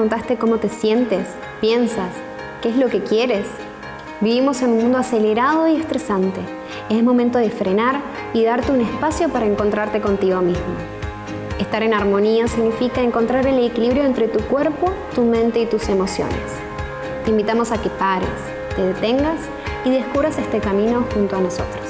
preguntaste cómo te sientes, piensas, qué es lo que quieres? Vivimos en un mundo acelerado y estresante. Es momento de frenar y darte un espacio para encontrarte contigo mismo. Estar en armonía significa encontrar el equilibrio entre tu cuerpo, tu mente y tus emociones. Te invitamos a que pares, te detengas y descubras este camino junto a nosotros.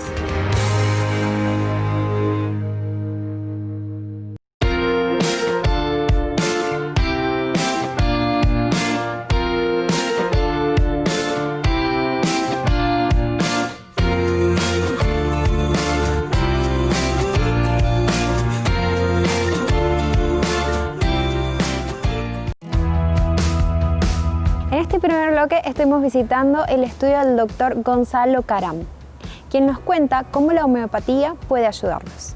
En este primer bloque estuvimos visitando el estudio del Dr. Gonzalo Caram, quien nos cuenta cómo la homeopatía puede ayudarnos.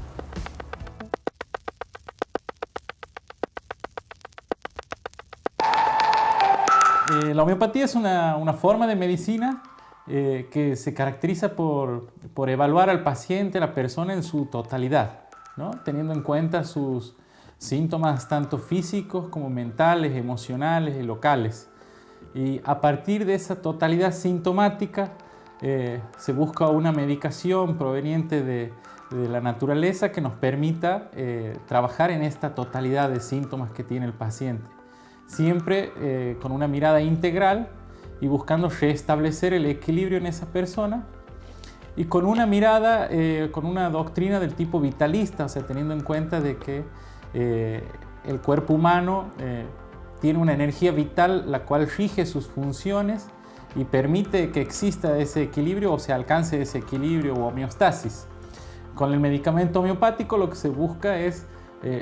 La homeopatía es una forma de medicina que se caracteriza por evaluar al paciente, a la persona en su totalidad, ¿no? Teniendo en cuenta sus síntomas tanto físicos como mentales, emocionales y locales. Y a partir de esa totalidad sintomática se busca una medicación proveniente de la naturaleza que nos permita trabajar en esta totalidad de síntomas que tiene el paciente. Siempre con una mirada integral y buscando restablecer el equilibrio en esa persona y con una mirada, con una doctrina del tipo vitalista, o sea, teniendo en cuenta de que el cuerpo humano tiene una energía vital la cual rige sus funciones y permite que exista ese equilibrio o se alcance ese equilibrio o homeostasis. Con el medicamento homeopático lo que se busca es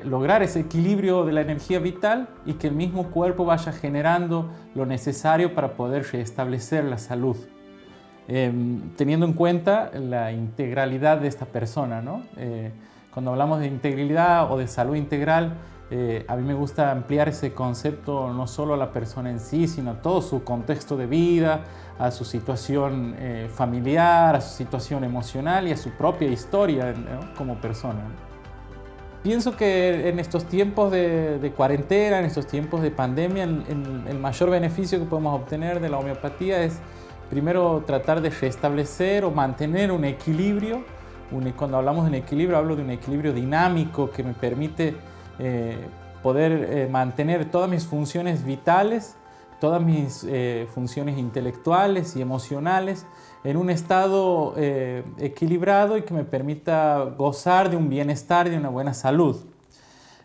lograr ese equilibrio de la energía vital y que el mismo cuerpo vaya generando lo necesario para poder restablecer la salud, teniendo en cuenta la integralidad de esta persona, ¿no? Cuando hablamos de integralidad o de salud integral, a mí me gusta ampliar ese concepto no solo a la persona en sí, sino a todo su contexto de vida, a su situación familiar, a su situación emocional y a su propia historia, ¿no? Como persona. Pienso que en estos tiempos de cuarentena, en estos tiempos de pandemia, el mayor beneficio que podemos obtener de la homeopatía es primero tratar de restablecer o mantener un equilibrio. Cuando hablamos de un equilibrio, hablo de un equilibrio dinámico que me permite poder mantener todas mis funciones vitales, todas mis funciones intelectuales y emocionales en un estado equilibrado y que me permita gozar de un bienestar y de una buena salud.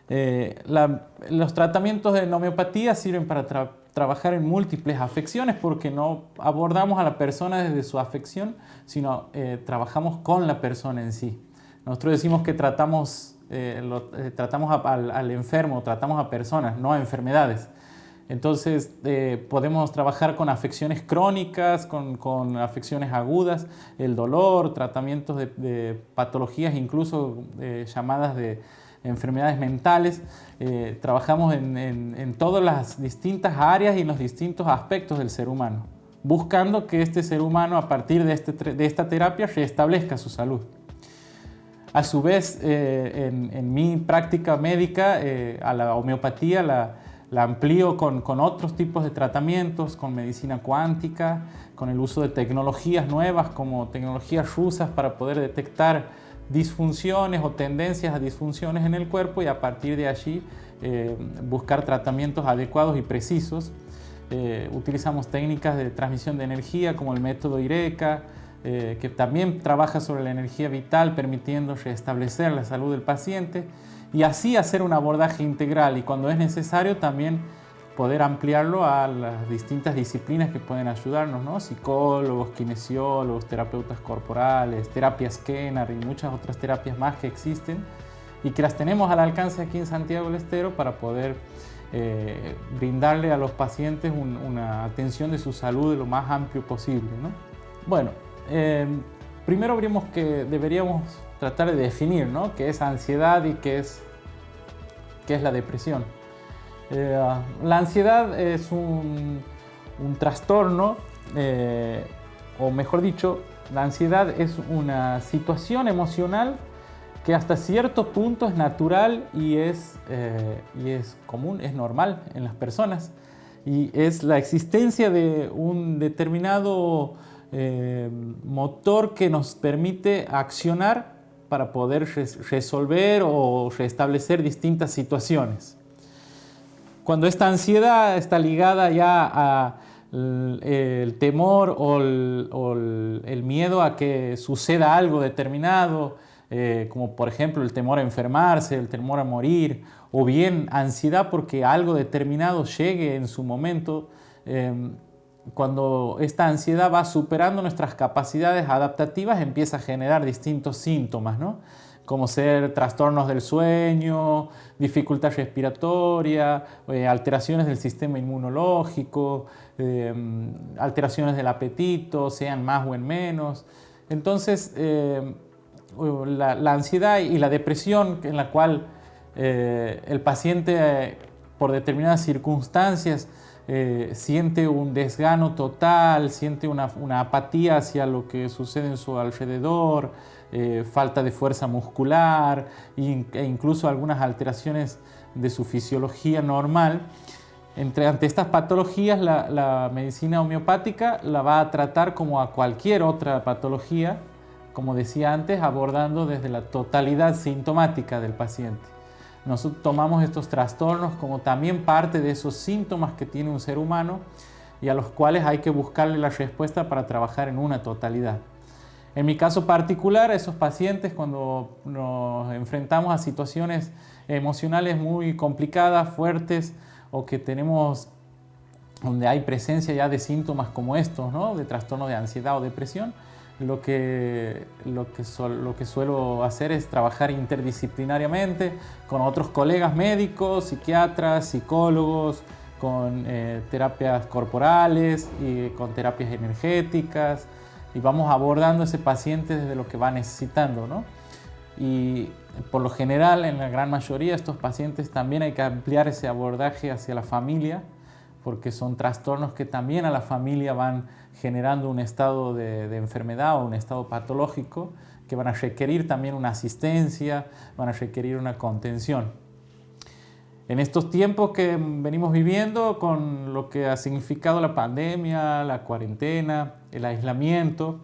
Los tratamientos de la homeopatía sirven para trabajar en múltiples afecciones porque no abordamos a la persona desde su afección, sino trabajamos con la persona en sí. Nosotros decimos que tratamos al enfermo, tratamos a personas, no a enfermedades. Entonces podemos trabajar con afecciones crónicas, con afecciones agudas, el dolor, tratamientos de patologías incluso llamadas de enfermedades mentales. Trabajamos en todas las distintas áreas y en los distintos aspectos del ser humano, buscando que este ser humano a partir de esta terapia restablezca su salud. A su vez, en mi práctica médica, a la homeopatía la amplío con otros tipos de tratamientos, con medicina cuántica, con el uso de tecnologías nuevas como tecnologías rusas para poder detectar disfunciones o tendencias a disfunciones en el cuerpo y a partir de allí buscar tratamientos adecuados y precisos. Utilizamos técnicas de transmisión de energía como el método IRECA, que también trabaja sobre la energía vital, permitiendo restablecer la salud del paciente y así hacer un abordaje integral y cuando es necesario también poder ampliarlo a las distintas disciplinas que pueden ayudarnos, ¿no? Psicólogos, kinesiólogos, terapeutas corporales, terapias Skinner y muchas otras terapias más que existen y que las tenemos al alcance aquí en Santiago del Estero para poder brindarle a los pacientes una atención de su salud de lo más amplio posible, ¿no? Bueno, primero deberíamos tratar de definir, ¿no?, qué es ansiedad y qué es la depresión. La ansiedad es un trastorno, o mejor dicho, la ansiedad es una situación emocional que hasta cierto punto es natural y es común, es normal en las personas. y es la existencia de un determinado motor que nos permite accionar para poder resolver o restablecer distintas situaciones. Cuando esta ansiedad está ligada ya al temor o el miedo a que suceda algo determinado, como por ejemplo el temor a enfermarse, el temor a morir, o bien ansiedad porque algo determinado llegue en su momento, cuando esta ansiedad va superando nuestras capacidades adaptativas, empieza a generar distintos síntomas, ¿no? Como ser trastornos del sueño, dificultad respiratoria, alteraciones del sistema inmunológico, alteraciones del apetito, sean más o en menos. Entonces, la ansiedad y la depresión en la cual el paciente, por determinadas circunstancias, siente un desgano total, siente una apatía hacia lo que sucede en su alrededor, falta de fuerza muscular e incluso algunas alteraciones de su fisiología normal. Ante estas patologías, la medicina homeopática la va a tratar como a cualquier otra patología, como decía antes, abordando desde la totalidad sintomática del paciente. Nosotros tomamos estos trastornos como también parte de esos síntomas que tiene un ser humano y a los cuales hay que buscarle la respuesta para trabajar en una totalidad. En mi caso particular, esos pacientes, cuando nos enfrentamos a situaciones emocionales muy complicadas, fuertes, o que tenemos donde hay presencia ya de síntomas como estos, ¿no? De trastorno de ansiedad o depresión, lo que suelo hacer es trabajar interdisciplinariamente con otros colegas médicos, psiquiatras, psicólogos, con terapias corporales y con terapias energéticas, y vamos abordando a ese paciente desde lo que va necesitando, ¿no? Y por lo general, en la gran mayoría de estos pacientes también hay que ampliar ese abordaje hacia la familia, porque son trastornos que también a la familia van generando un estado de enfermedad o un estado patológico que van a requerir también una asistencia, van a requerir una contención. En estos tiempos que venimos viviendo, con lo que ha significado la pandemia, la cuarentena, el aislamiento,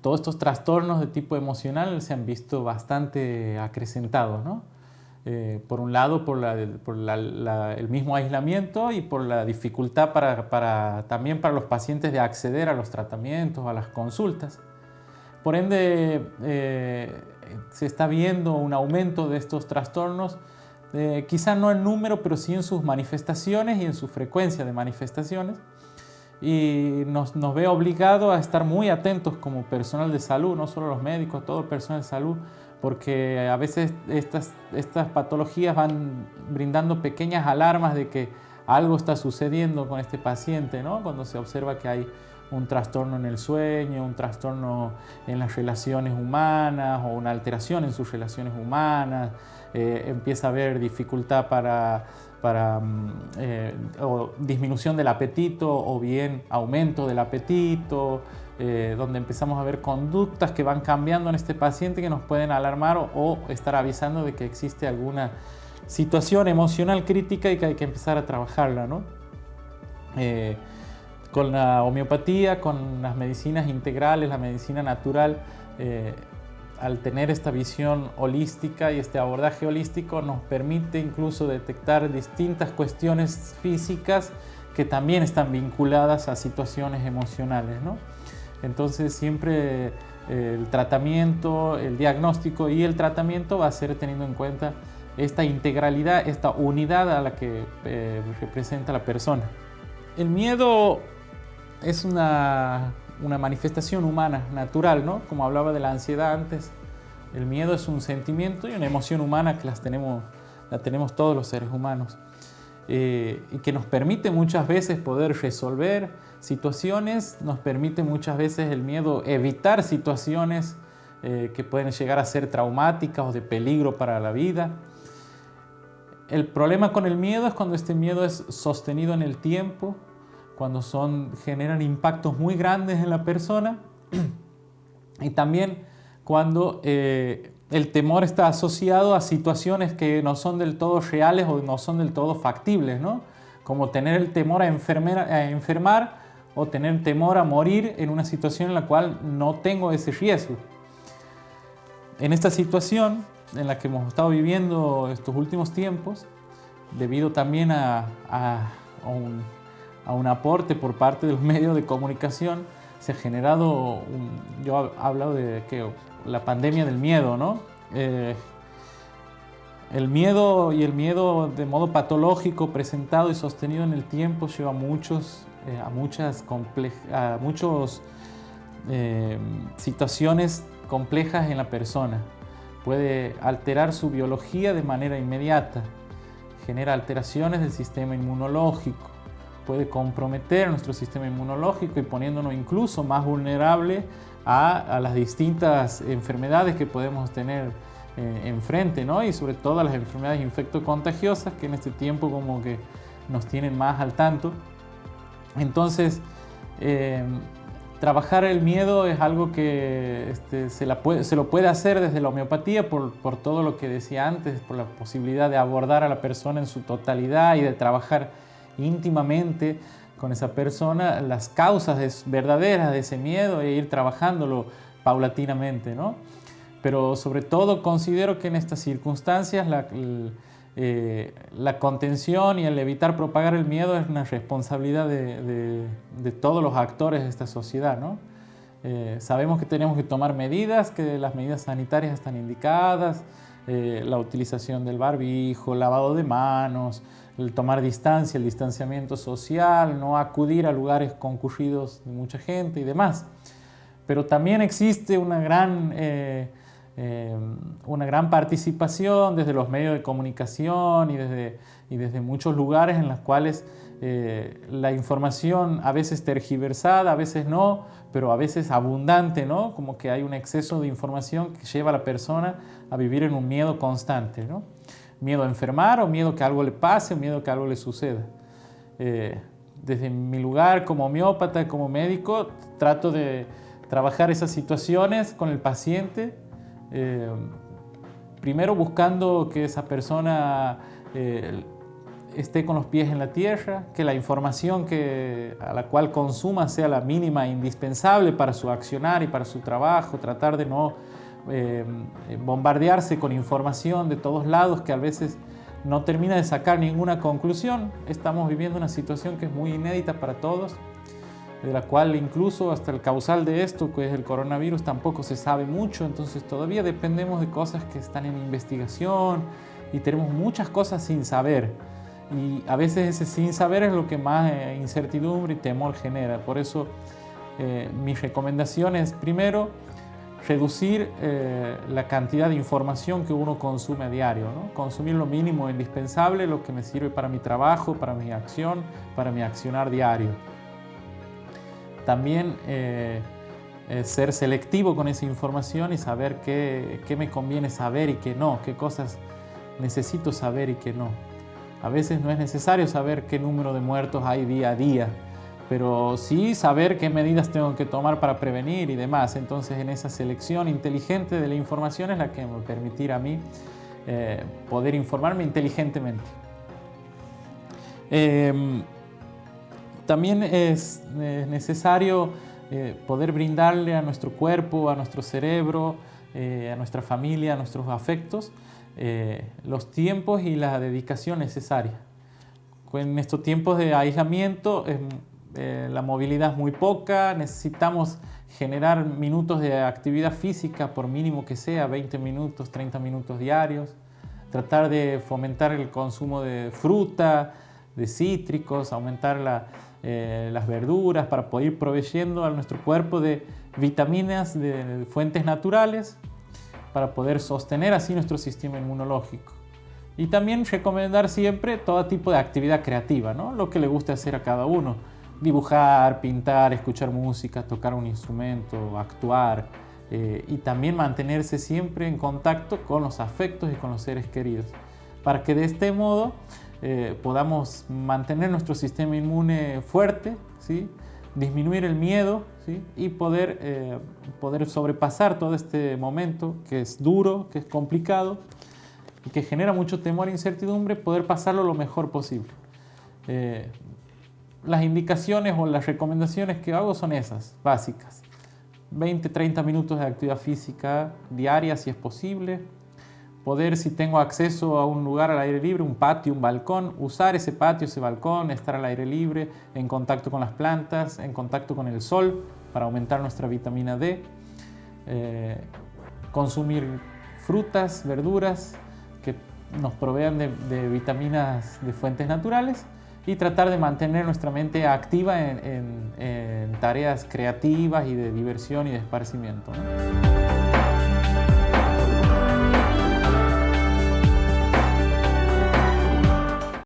todos estos trastornos de tipo emocional se han visto bastante acrecentados, ¿no? Por un lado, por el mismo aislamiento y por la dificultad también para los pacientes de acceder a los tratamientos, a las consultas. Por ende, se está viendo un aumento de estos trastornos, quizá no en número, pero sí en sus manifestaciones y en su frecuencia de manifestaciones. Y nos ve obligado a estar muy atentos como personal de salud, no solo los médicos, todo el personal de salud, porque a veces estas patologías van brindando pequeñas alarmas de que algo está sucediendo con este paciente, ¿no? Cuando se observa que hay un trastorno en el sueño, un trastorno en las relaciones humanas o una alteración en sus relaciones humanas, empieza a haber dificultad o disminución del apetito o bien aumento del apetito, donde empezamos a ver conductas que van cambiando en este paciente que nos pueden alarmar o estar avisando de que existe alguna situación emocional crítica y que hay que empezar a trabajarla, ¿no? Con la homeopatía, con las medicinas integrales, la medicina natural, al tener esta visión holística y este abordaje holístico nos permite incluso detectar distintas cuestiones físicas que también están vinculadas a situaciones emocionales, ¿no? Entonces siempre el tratamiento, el diagnóstico y el tratamiento va a ser teniendo en cuenta esta integralidad, esta unidad a la que representa la persona. El miedo es una manifestación humana, natural, ¿no? Como hablaba de la ansiedad antes, el miedo es un sentimiento y una emoción humana que la tenemos todos los seres humanos, y que nos permite muchas veces poder resolver situaciones, nos permite muchas veces el miedo evitar situaciones que pueden llegar a ser traumáticas o de peligro para la vida. El problema con el miedo es cuando este miedo es sostenido en el tiempo, cuando generan impactos muy grandes en la persona y también cuando el temor está asociado a situaciones que no son del todo reales o no son del todo factibles, ¿no? como tener el temor a enfermar o tener temor a morir en una situación en la cual no tengo ese riesgo. En esta situación en la que hemos estado viviendo estos últimos tiempos, debido también a un aporte por parte de los medios de comunicación, se ha generado, yo he hablado de la pandemia del miedo, ¿no? El miedo de modo patológico, presentado y sostenido en el tiempo, lleva a muchas situaciones complejas en la persona. Puede alterar su biología de manera inmediata, genera alteraciones del sistema inmunológico, puede comprometer nuestro sistema inmunológico y poniéndonos incluso más vulnerable a las distintas enfermedades que podemos tener enfrente, ¿no? Y sobre todo a las enfermedades infectocontagiosas que en este tiempo como que nos tienen más al tanto. Entonces, trabajar el miedo es algo que se lo puede hacer desde la homeopatía por todo lo que decía antes, por la posibilidad de abordar a la persona en su totalidad y de trabajar íntimamente con esa persona las causas verdaderas de ese miedo e ir trabajándolo paulatinamente, ¿no? Pero sobre todo considero que en estas circunstancias la contención y el evitar propagar el miedo es una responsabilidad de todos los actores de esta sociedad, ¿no? Sabemos que tenemos que tomar medidas, que las medidas sanitarias están indicadas, la utilización del barbijo, el lavado de manos, el tomar distancia, el distanciamiento social, no acudir a lugares concurridos de mucha gente y demás. Pero también existe una gran participación desde los medios de comunicación y desde muchos lugares en los cuales la información a veces tergiversada, a veces no, pero a veces abundante, ¿no? Como que hay un exceso de información que lleva a la persona a vivir en un miedo constante, ¿no? Miedo a enfermar o miedo que algo le pase o miedo que algo le suceda. Desde mi lugar como homeópata, como médico, trato de trabajar esas situaciones con el paciente, primero buscando que esa persona esté con los pies en la tierra, que la información a la cual consuma sea la mínima indispensable para su accionar y para su trabajo, tratar de no bombardearse con información de todos lados que a veces no termina de sacar ninguna conclusión. Estamos viviendo una situación que es muy inédita para todos, de la cual incluso hasta el causal de esto, que es el coronavirus, tampoco se sabe mucho, entonces todavía dependemos de cosas que están en investigación y tenemos muchas cosas sin saber. Y a veces ese sin saber es lo que más incertidumbre y temor genera. Por eso mi recomendación es, primero, reducir la cantidad de información que uno consume a diario, ¿no? Consumir lo mínimo indispensable, lo que me sirve para mi trabajo, para mi acción, para mi accionar diario. También ser selectivo con esa información y saber qué me conviene saber y qué no, qué cosas necesito saber y qué no. A veces no es necesario saber qué número de muertos hay día a día, pero sí saber qué medidas tengo que tomar para prevenir y demás. Entonces, en esa selección inteligente de la información es la que me va a permitir a mí poder informarme inteligentemente. También es necesario poder brindarle a nuestro cuerpo, a nuestro cerebro, a nuestra familia, a nuestros afectos, los tiempos y la dedicación necesaria. En estos tiempos de aislamiento, la movilidad es muy poca, necesitamos generar minutos de actividad física, por mínimo que sea, 20 minutos, 30 minutos diarios, tratar de fomentar el consumo de fruta, de cítricos, aumentar las verduras para poder ir proveyendo a nuestro cuerpo de vitaminas de fuentes naturales para poder sostener así nuestro sistema inmunológico. Y también recomendar siempre todo tipo de actividad creativa, ¿no? Lo que le guste hacer a cada uno. Dibujar, pintar, escuchar música, tocar un instrumento, actuar y también mantenerse siempre en contacto con los afectos y con los seres queridos para que de este modo podamos mantener nuestro sistema inmune fuerte, ¿sí? Disminuir el miedo, ¿sí? Y poder sobrepasar todo este momento que es duro, que es complicado y que genera mucho temor e incertidumbre, poder pasarlo lo mejor posible. Las indicaciones o las recomendaciones que hago son esas, básicas. 20-30 minutos de actividad física diaria si es posible. Poder, si tengo acceso a un lugar al aire libre, un patio, un balcón, usar ese patio, ese balcón, estar al aire libre, en contacto con las plantas, en contacto con el sol para aumentar nuestra vitamina D. Consumir frutas, verduras que nos provean de vitaminas de fuentes naturales y tratar de mantener nuestra mente activa en tareas creativas y de diversión y de esparcimiento, ¿no?